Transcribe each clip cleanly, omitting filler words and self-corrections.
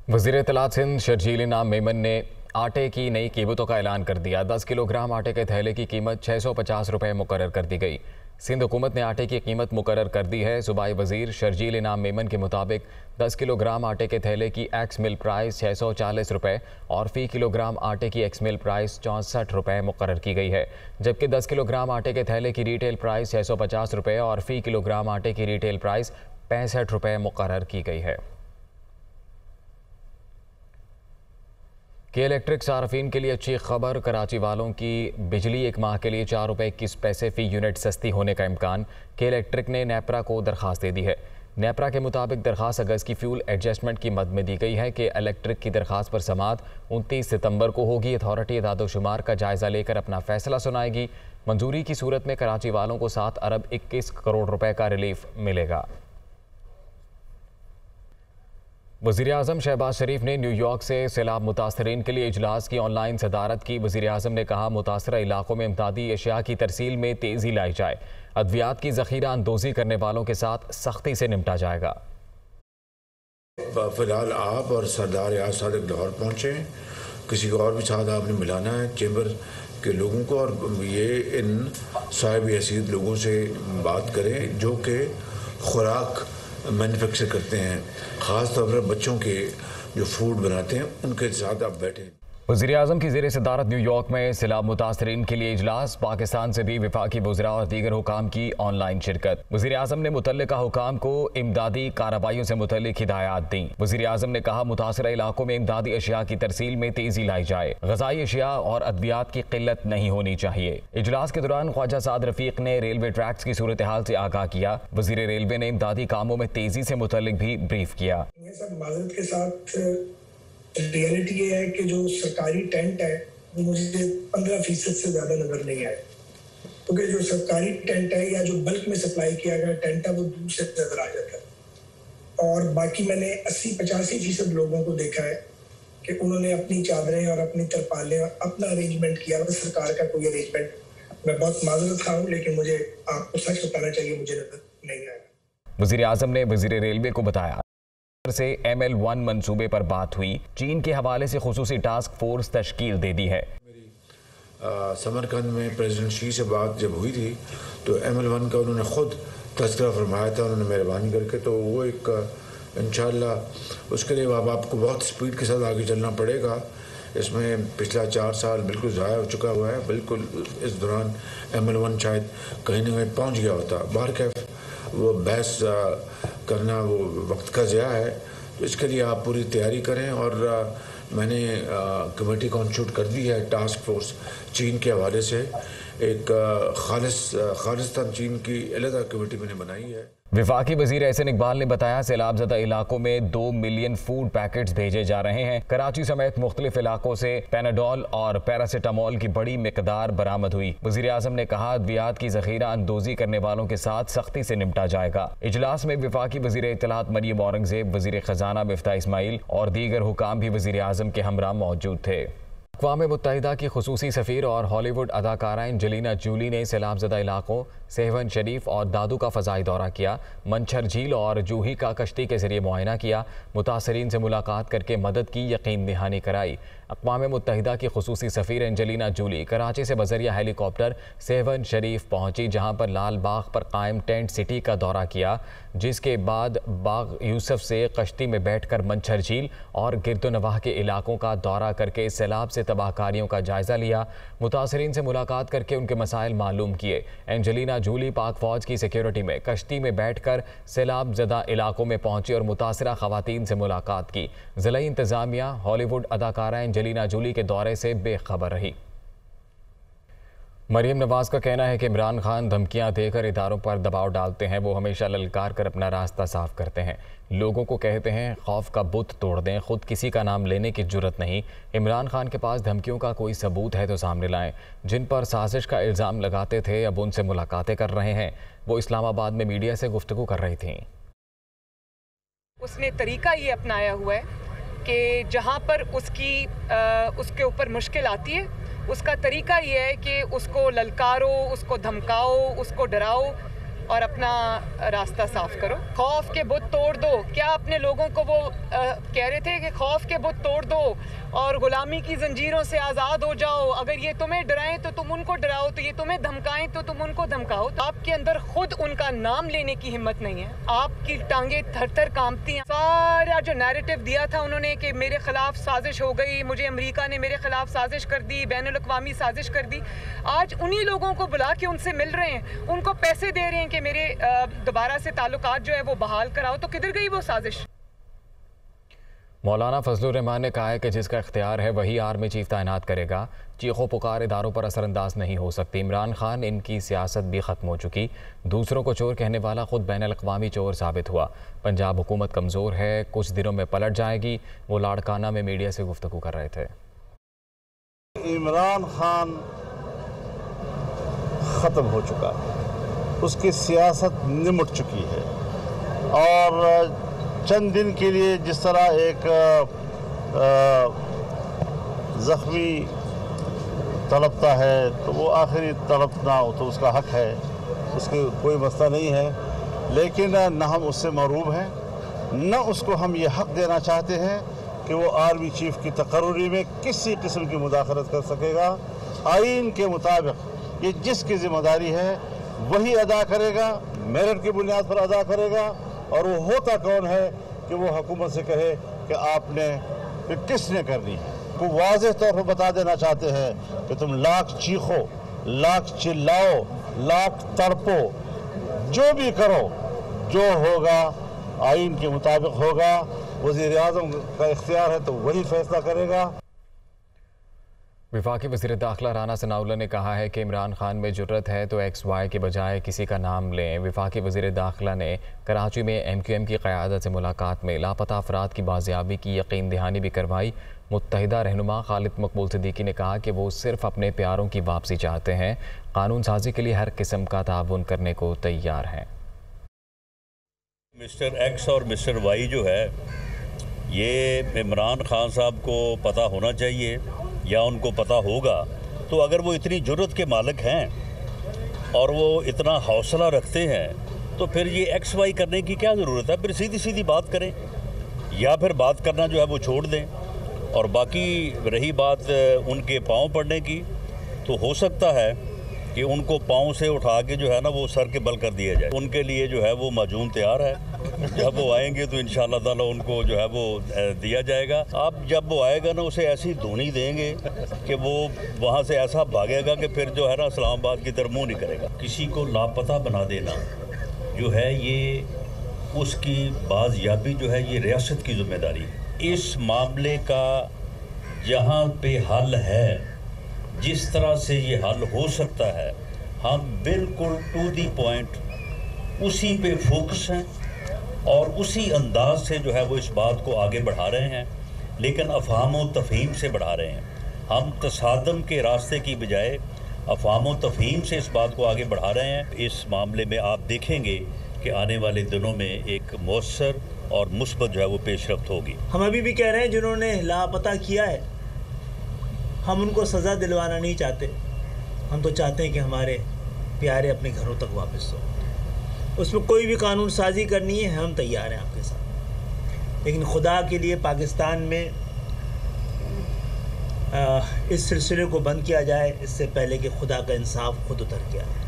वज़ीर इत्तलात सिंध शर्जील इनाम मेमन ने आटे की नई कीमतों का ऐलान कर दिया। 10 किलोग्राम आटे के थैले की कीमत 650 रुपये मुकर्रर कर दी गई। सिंध हुकूमत ने आटे की कीमत मुकर्रर कर दी है। सूबाई वज़ीर शर्जील इनाम मेमन के मुताबिक 10 किलोग्राम आटे के थैले की एक्स मिल प्राइस 640 रुपये और फ़ी किलोग्राम आटे की एक्स मिल प्राइस 64 रुपये मुकर्रर की गई है, जबकि 10 किलोग्राम आटे के थैले की रिटेल प्राइस 650 रुपये और फ़ी किलोग्राम आटे की रिटेल प्राइस 65 रुपये मुकर्रर की गई है। के इलेक्ट्रिक सार्फिन के लिए अच्छी खबर। कराची वालों की बिजली एक माह के लिए 4 रुपये 21 पैसे फ़ी यूनिट सस्ती होने का इम्कान के इलेक्ट्रिक ने नेपरा को दरख्वास्त दे दी है। नेपरा के मुताबिक दरख्वास्त अगस्त की फ्यूल एडजस्टमेंट की मद में दी गई है कि इलेक्ट्रिक की दरख्वास्त पर समाअत 29 सितंबर को होगी। अथॉरिटी दादोशुमार का जायज़ा लेकर अपना फैसला सुनाएगी। मंजूरी की सूरत में कराची वालों को 7 अरब 21 करोड़ रुपए का रिलीफ मिलेगा। वज़ीर आज़म शहबाज शरीफ ने न्यूयॉर्क से सैलाब मुतासरीन के लिए इजलास की ऑनलाइन सदारत की। वज़ीर आज़म ने कहा, मुतासरा इलाकों में इमदादी अशिया की तरसील में तेज़ी लाई जाए। अद्वियात की ज़ख़ीरा अंदोज़ी करने वालों के साथ सख्ती से निपटा जाएगा। फिलहाल आप और सरदार रियाज सादिक लाहौर पहुँचे, किसी को और भी साथ आपने मिलाना है चैम्बर के लोगों को, और ये इन साहिब हैसियत लोगों से बात करें जो कि खुराक मैन्युफैक्चर करते हैं, ख़ास तौर पर बच्चों के जो फूड बनाते हैं उनके साथ आप बैठें। वज़ीर आज़म की ज़ेर सदारत न्यूयॉर्क में सैलाब मुतासरीन के लिए इजलास। पाकिस्तान से भी वफाकी वज़रा और दीगर हुकाम की ऑनलाइन शिरकत। वज़ीर आज़म ने मुतल्लिका हुकाम को इमदादी कार्रवाइयों से मुतल्लिक हिदायत दी। वज़ीर आज़म ने कहा, मुतासरा इलाकों में इमदादी अशिया की तरसील में तेज़ी लाई जाए। ग़ज़ाई अशिया और अद्वियात की किल्लत नहीं होनी चाहिए। इजलास के दौरान ख्वाजा साद रफ़ीक ने रेलवे ट्रैक्स की सूरत हाल से आगाह किया। वज़ीर रेलवे ने इमदादी कामों में तेज़ी से मुतल्लिक भी ब्रीफ किया। रियलिटी ये है कि जो सरकारी टेंट है वो मुझे 15% से ज़्यादा नज़र नहीं आए, क्योंकि जो सरकारी टेंट है या जो बल्क में सप्लाई किया गया टेंट है वो दूर से नज़र आ जाता है। और बाकी मैंने 80-85% लोगों को देखा है कि उन्होंने अपनी चादरें और अपनी तरपालें अपना अरेंजमेंट किया। मतलब सरकार का कोई अरेंजमेंट, मैं बहुत माजरत खा हूँ लेकिन मुझे आपको सच बताना चाहिए, मुझे नज़र नहीं आया। वज़ीर आज़म ने वज़ीर रेलवे को बताया से ML1 मंसूबे पर बात हुई। चीन के हवाले से खुसूसी टास्क फोर्स तश्कील दे दी है। मेरी समरकंद में प्रेसिडेंट शी से बात जब हुई थी तो ML1 का उन्होंने ख़ुद तज़किरा फरमाया था, उन्होंने मेहरबानी करके, तो वो एक इंशाअल्लाह उसके लिए अब आपको बहुत स्पीड के साथ आगे चलना पड़ेगा। इसमें पिछला 4 साल बिल्कुल ज़ाया हो चुका हुआ है। बिल्कुल इस दौरान ML1 शायद कहीं ना कहीं पहुँच गया होता। बाहर कैफ वो बहस करना वो वक्त का ज़या है, तो इसके लिए आप पूरी तैयारी करें। और मैंने कमेटी कॉन्स्टिट्यूट कर दी है टास्क फोर्स चीन के हवाले से। एक खालिस्तान चीन की अलग कमेटी मैंने बनाई है। वफाकी वज़ीर एहसन इकबाल ने बताया, सैलाबज़दा इलाकों में 2 मिलियन फूड पैकेट्स भेजे जा रहे हैं। कराची समेत मुख्तलिफ इलाकों से पैनाडोल और पैरासीटामोल की बड़ी मिकदार बरामद हुई। वज़ीर आज़म ने कहा, अद्वियात की ज़ख़ीरा अंदोज़ी करने वालों के साथ सख्ती से निपटा जाएगा। इजलास में वफाकी वज़ीर इत्तलात मरियम औरंगज़ेब, वज़ीर ख़जाना मिफ्ताह इस्माइल और दीगर हुकाम भी वज़ीर आज़म के हमरा मौजूद थे। अक़वाम मुत्तहिदा की खुसूसी सफ़ीर और हॉलीवुड अदाकारा एंजेलिना जूली ने सैलाबज़दा इलाकों सेहवन शरीफ और दादू का फ़ज़ाई दौरा किया। मंछर झील और जूही का कश्ती के ज़रिए मुआयना किया। मुतासरीन से मुलाकात करके मदद की यकीन दहानी कराई। अक़वाम मुत्तहिदा की खुसूसी सफ़ीर एंजेलिना जूली कराची से बज़रिया हेलीकॉप्टर सेहवन शरीफ पहुँची, जहाँ पर लाल बाग पर कायम टेंट सिटी का दौरा किया, जिसके बाद बाग यूसुफ से कश्ती में बैठ कर मंछर झील और गिरदोनवाह के इलाकों का दौरा करके सैलाब से तबाहकारियों का जायज़ा लिया। मुतासरीन से मुलाकात करके उनके मसाइल मालूम किए। एंजेलिना जूली पाक फ़ौज की सिक्योरिटी में कश्ती में बैठकर सैलाब ज़दा इलाकों में पहुंची और मुतासरा ख़वातीन से मुलाकात की। ज़िला इंतज़ामिया हॉलीवुड अदाकारा एंजेलिना जूली के दौरे से बेखबर रही। मरीम नवाज़ का कहना है कि इमरान खान धमकियां देकर इदारों पर दबाव डालते हैं। वो हमेशा ललकार कर अपना रास्ता साफ करते हैं। लोगों को कहते हैं खौफ का बुत तोड़ दें, खुद किसी का नाम लेने की जुर्रत नहीं। इमरान खान के पास धमकियों का कोई सबूत है तो सामने लाएं। जिन पर साजिश का इल्ज़ाम लगाते थे अब उनसे मुलाकातें कर रहे हैं। वो इस्लामाबाद में मीडिया से गुफ्तगू कर रही थीं। उसने तरीका ये अपनाया हुआ है कि जहाँ पर उसके ऊपर मुश्किल आती है, उसका तरीका ये है कि उसको ललकारो, उसको धमकाओ, उसको डराओ और अपना रास्ता साफ करो। खौफ के बुत तोड़ दो। क्या अपने लोगों को वो कह रहे थे कि खौफ के बुत तोड़ दो और गुलामी की जंजीरों से आज़ाद हो जाओ। अगर ये तुम्हें डराएं तो तुम उनको डराओ, तो ये तुम्हें धमकाएं तो तुम उनको धमकाओ। तो आपके अंदर खुद उनका नाम लेने की हिम्मत नहीं है, आपकी टांगे थर थर कांपती हैं। सारा जो नैरेटिव दिया था उन्होंने कि मेरे खिलाफ साजिश हो गई, मुझे अमेरिका ने मेरे खिलाफ साजिश कर दी, बैनुल अक़वामी साजिश कर दी, आज उन्हीं लोगों को बुला के उनसे मिल रहे हैं, उनको पैसे दे रहे हैं कि मेरे दोबारा से ताल्लुकात जो है वो बहाल कराओ। तो किधर गई वो साजिश? मौलाना फजलुर रहमान ने कहा है कि जिसका इख्तियार है वही आर्मी चीफ तैनात करेगा। चीखो पुकार इदारों पर असरअंदाज नहीं हो सकती। इमरान खान इनकी सियासत भी ख़त्म हो चुकी। दूसरों को चोर कहने वाला खुद बैनुल अक़वामी चोर साबित हुआ। पंजाब हुकूमत कमज़ोर है, कुछ दिनों में पलट जाएगी। वो लाड़काना में मीडिया से गुफ्तगू कर रहे थे। इमरान खान ख़त्म हो चुका है, उसकी सियासत निमट चुकी है और चंद दिन के लिए जिस तरह एक ज़ख्मी तड़पता है तो वो आखिरी तड़पना हो तो उसका हक है, उसके कोई मसला नहीं है, लेकिन न हम उससे महरूब हैं, न उसको हम ये हक देना चाहते हैं कि वो आर्मी चीफ की तकर्री में किसी किस्म की मुदाखलत कर सकेगा। आइन के मुताबिक ये जिसकी ज़िम्मेदारी है वही अदा करेगा, मेरिट की बुनियाद पर अदा करेगा। और वो होता कौन है कि वो हुकूमत से कहे कि आपने कि किसने करनी है। को वाज़ेह तौर पर बता देना चाहते हैं कि तुम लाख चीखो, लाख चिल्लाओ, लाख तड़पो, जो भी करो, जो होगा आइन के मुताबिक होगा। वज़ीर आज़म का इख्तियार है तो वही फैसला करेगा। वफाकी वज़ीर दाखिला राना सनाउल्लाह ने कहा है कि इमरान खान में जुर्रत है तो XY के बजाय किसी का नाम लें। वफाकी वज़ीर दाखिला ने कराची में MQM की क़यादत से मुलाकात में लापता अफराद की बाजियाबी की यकीन दहानी भी करवाई। मुत्तहिदा रहनुमा खालिद मकबूल सिद्दीकी ने कहा कि वो सिर्फ अपने प्यारों की वापसी चाहते हैं, कानून साजी के लिए हर किस्म का ताउन करने को तैयार हैं। मिस्टर X और मिस्टर Y जो है ये इमरान खान साहब को पता होना चाहिए या उनको पता होगा। तो अगर वो इतनी जुर्रत के मालिक हैं और वो इतना हौसला रखते हैं तो फिर ये XY करने की क्या ज़रूरत है? फिर सीधी सीधी बात करें या फिर बात करना जो है वो छोड़ दें। और बाकी रही बात उनके पाँव पड़ने की, तो हो सकता है कि उनको पाँव से उठा के जो है ना वो सर के बल कर दिया जाए। उनके लिए जो है वो माजून तैयार है, जब वो आएंगे तो इंशाअल्लाह ताला उनको जो है वो दिया जाएगा। आप जब वो आएगा ना उसे ऐसी धोनी देंगे कि वो वहाँ से ऐसा भागेगा कि फिर जो है ना इस्लामाबाद की तरफ मुँह नहीं करेगा। किसी को लापता बना देना जो है ये उसकी बाज़याबी जो है ये रियासत की ज़िम्मेदारी है। इस मामले का जहाँ पे हल है, जिस तरह से ये हल हो सकता है, हम बिल्कुल टू दी पॉइंट उसी पे फोकस हैं और उसी अंदाज से जो है वो इस बात को आगे बढ़ा रहे हैं, लेकिन अफ़हाम व तफ़हीम से बढ़ा रहे हैं। हम तसादम के रास्ते की बजाय अफ़हाम व तफ़हीम से इस बात को आगे बढ़ा रहे हैं। इस मामले में आप देखेंगे कि आने वाले दिनों में एक मौसर और मुस्बत जो है वो पेशरफ्त होगी। हम अभी भी कह रहे हैं जिन्होंने लापता किया है, हम उनको सज़ा दिलवाना नहीं चाहते। हम तो चाहते हैं कि हमारे प्यारे अपने घरों तक वापस हो। उसमें कोई भी कानून साजी करनी है, हम तैयार हैं आपके साथ। लेकिन खुदा के लिए पाकिस्तान में इस सिलसिले को बंद किया जाए इससे पहले कि खुदा का इंसाफ खुद उतर के आए।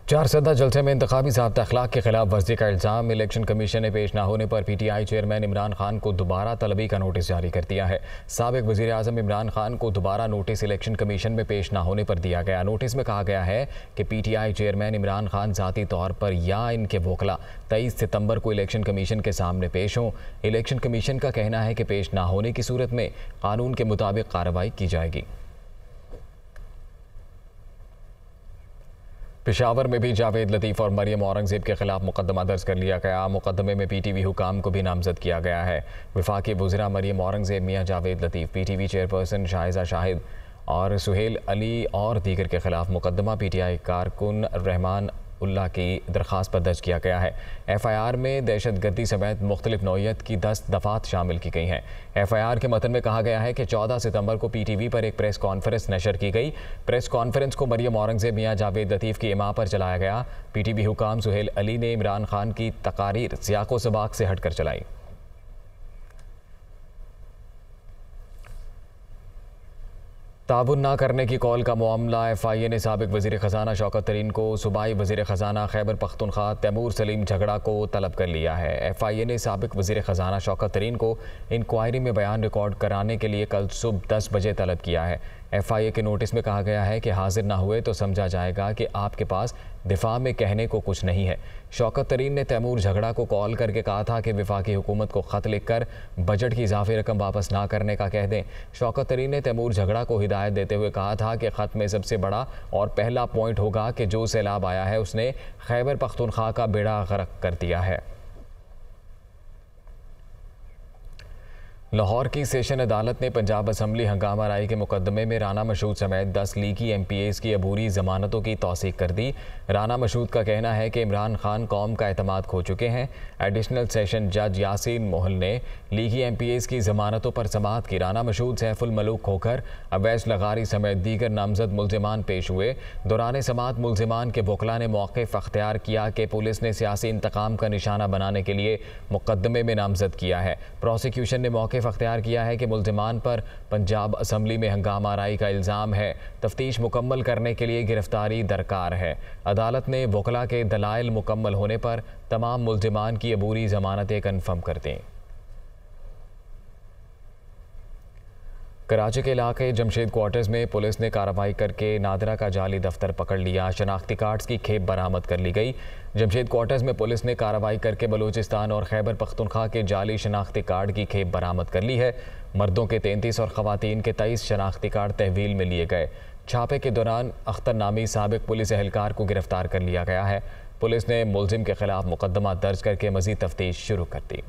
4 सदा जलसे में इंतखाबी ज़ाब्ता अखलाक के खिलाफ वर्जी का इल्ज़ाम। इलेक्शन कमीशन ने पेश ना होने पर PTI चेयरमैन इमरान खान को दोबारा तलबी का नोटिस जारी कर दिया है। साबिक वज़ीर आज़म इमरान खान को दोबारा नोटिस इलेक्शन कमीशन में पेश ना होने पर दिया गया। नोटिस में कहा गया है कि PTI चेयरमैन इमरान खान ज़ाती तौर पर या इनके वोकला 23 सितंबर को इलेक्शन कमीशन के सामने पेश हों। इलेक्शन कमीशन का कहना है कि पेश ना होने की सूरत में कानून के मुताबिक कार्रवाई की जाएगी। पेशावर में भी जावेद लतीफ़ और मरियम औरंगज़ेब के खिलाफ मुकदमा दर्ज कर लिया गया। मुकदमे में PTV हुकाम को भी नामजद किया गया है। वफाकी वज़ीरा मरियम औरंगज़ेब, मियाँ जावेद लतीफ़, PTV चेयरपर्सन शाहिज़ा शाहिद और सुहेल अली और दीगर के खिलाफ मुकदमा। PTI कारकुन रहमान उल्लाह की दरख्वास्त पर दर्ज किया गया है। FIR में दहशतगर्दी समेत मुख्तलिफ नौइयत की 10 दफ़ात शामिल की गई हैं। FIR के मतन में कहा गया है कि 14 सितंबर को PTV पर एक प्रेस कॉन्फ्रेंस नशर की गई। प्रेस कॉन्फ्रेंस को मरियम औरंगज़ेब मियां जावेद लतीफ़ की इमाम पर चलाया गया। PTV हुकाम सुहेल अली ने इमरान खान की तकारीर सियाको सबाक से हटकर चलाई। ताबुन ना करने की कॉल का मामला FIA ने साबिक वज़ीर ख़जाना शौकत तरीन को सूबाई वज़ीर ख़जाना खैबर पख्तूनख्वा तैमूर सलीम झगड़ा को तलब कर लिया है। FIA ने साबिक वज़ीर ख़जाना शौकत तरीन को इंक्वायरी में बयान रिकॉर्ड कराने के लिए कल सुबह 10 बजे तलब किया है। FIA के नोटिस में कहा गया है कि हाजिर ना हुए तो समझा जाएगा कि आपके पास दिफा में कहने को कुछ नहीं है। शौकत तरीन ने तैमूर झगड़ा को कॉल करके कहा था कि वफाकी हुकूमत को ख़त लिखकर बजट की इजाफी रकम वापस ना करने का कह दें। शौकत तरीन ने तैमूर झगड़ा को हिदायत देते हुए कहा था कि ख़त में सबसे बड़ा और पहला पॉइंट होगा कि जो सैलाब आया है उसने खैबर पख्तूनख्वा का बेड़ा गर्क कर दिया है। लाहौर की सेशन अदालत ने पंजाब असम्बली हंगामा राई के मुकदमे में राना मशहूद समेत 10 लीगी MPAs की अबूरी जमानतों की तौसीक कर दी। राना मशहूद का कहना है कि इमरान खान कौम का एतमाद खो चुके हैं। एडिशनल सेशन जज यासीन मोहल ने लीगी MPAs की जमानतों पर समाअत की। राना मशहूद, सैफुल मलूक खोखर, अवैस लगारी समेत दीगर नामजद मुल्जिमान पेश हुए। दौरान समाअत मुल्जिमान के वकला ने मौक़िफ़ अख्तियार किया कि पुलिस ने सियासी इंतकाम का निशाना बनाने के लिए मुकदमे में नामजद किया है। प्रोसिक्यूशन ने मौक़िफ़ अख्तियार किया है कि मुल्जिमान पर पंजाब असम्बली में हंगामा आराई का इल्ज़ाम है। तफ्तीश मुकम्मल करने के लिए गिरफ्तारी दरकार है। अदालत ने वकला के दलाइल मुकम्मल होने पर तमाम मुल्जिमान की अबूरी जमानतें कन्फर्म कर दी। कराची के इलाके जमशेद क्वार्टर्स में पुलिस ने कार्रवाई करके नादरा का जाली दफ्तर पकड़ लिया। शनाख्ती कार्ड्स की खेप बरामद कर ली गई। जमशेद क्वार्टर्स में पुलिस ने कार्रवाई करके बलूचिस्तान और खैबर पख्तूनख्वा के जाली शनाख्ती कार्ड की खेप बरामद कर ली है। मर्दों के 33 और ख़वातीन के 23 शनाख्ती कार्ड तहवील में लिए गए। छापे के दौरान अख्तर नामी साबिक पुलिस एहलकार को गिरफ्तार कर लिया गया है। पुलिस ने मुलजिम के खिलाफ मुकदमा दर्ज करके मज़ीद तफ्तीश शुरू कर दी।